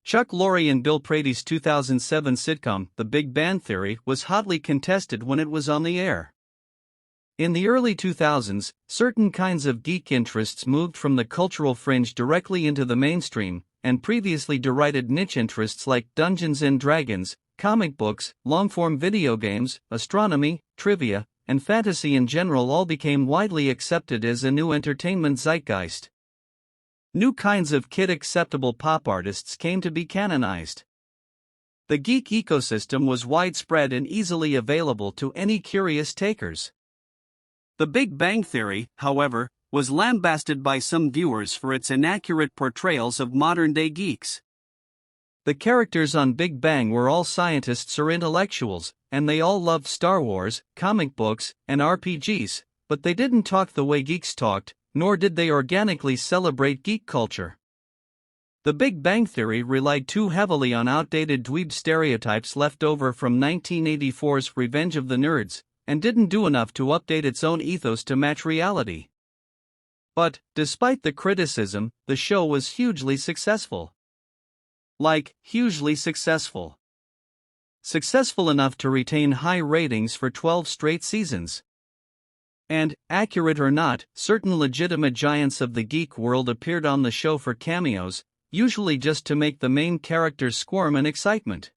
Chuck Lorre and Bill Prade's 2007 sitcom, The Big Bang Theory, was hotly contested when it was on the air. In the early 2000s, certain kinds of geek interests moved from the cultural fringe directly into the mainstream, and previously derided niche interests like Dungeons and Dragons, comic books, long-form video games, astronomy, trivia, and fantasy in general all became widely accepted as a new entertainment zeitgeist. New kinds of kid-acceptable pop artists came to be canonized. The geek ecosystem was widespread and easily available to any curious takers. The Big Bang Theory, however, was lambasted by some viewers for its inaccurate portrayals of modern-day geeks. The characters on Big Bang were all scientists or intellectuals, and they all loved Star Wars, comic books, and RPGs, but they didn't talk the way geeks talked, nor did they organically celebrate geek culture. The Big Bang Theory relied too heavily on outdated dweeb stereotypes left over from 1984's Revenge of the Nerds, and didn't do enough to update its own ethos to match reality. But, despite the criticism, the show was hugely successful. Hugely successful. Successful enough to retain high ratings for 12 straight seasons. And, accurate or not, certain legitimate giants of the geek world appeared on the show for cameos, usually just to make the main characters squirm in excitement.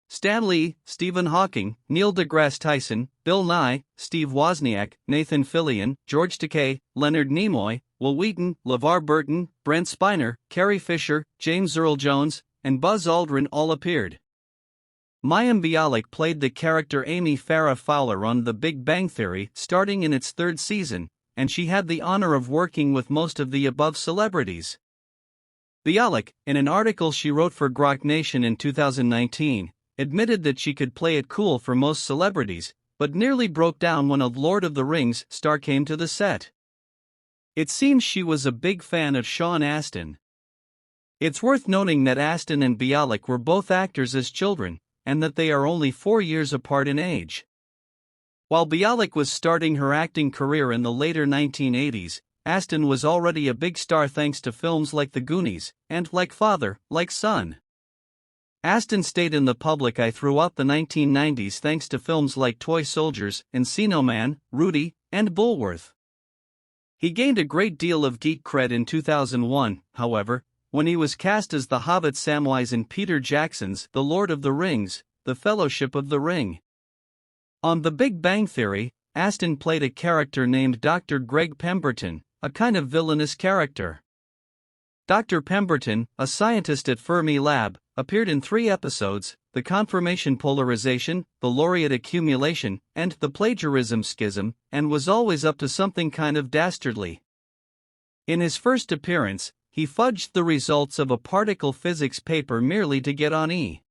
Stan Lee, Stephen Hawking, Neil deGrasse Tyson, Bill Nye, Steve Wozniak, Nathan Fillion, George Takei, Leonard Nimoy, Wil Wheaton, LeVar Burton, Brent Spiner, Carrie Fisher, James Earl Jones, and Buzz Aldrin all appeared. Mayim Bialik played the character Amy Farrah Fowler on The Big Bang Theory starting in its third season, and she had the honor of working with most of the above celebrities. Bialik, in an article she wrote for Grok Nation in 2019, admitted that she could play it cool for most celebrities, but nearly broke down when a Lord of the Rings star came to the set. It seems she was a big fan of Sean Astin. It's worth noting that Astin and Bialik were both actors as children, and that they are only 4 years apart in age. While Bialik was starting her acting career in the later 1980s, Astin was already a big star thanks to films like The Goonies, and Like Father, Like Son. Astin stayed in the public eye throughout the 1990s thanks to films like Toy Soldiers, Encino Man, Rudy, and Bullworth. He gained a great deal of geek cred in 2001, however, when he was cast as the Hobbit Samwise in Peter Jackson's The Lord of the Rings, The Fellowship of the Ring. On The Big Bang Theory, Astin played a character named Dr. Greg Pemberton, a kind of villainous character. Dr. Pemberton, a scientist at Fermi Lab, appeared in 3 episodes, The Confirmation Polarization, The Laureate Accumulation, and The Plagiarism Schism, and was always up to something kind of dastardly. In his first appearance, he fudged the results of a particle physics paper merely to get on E!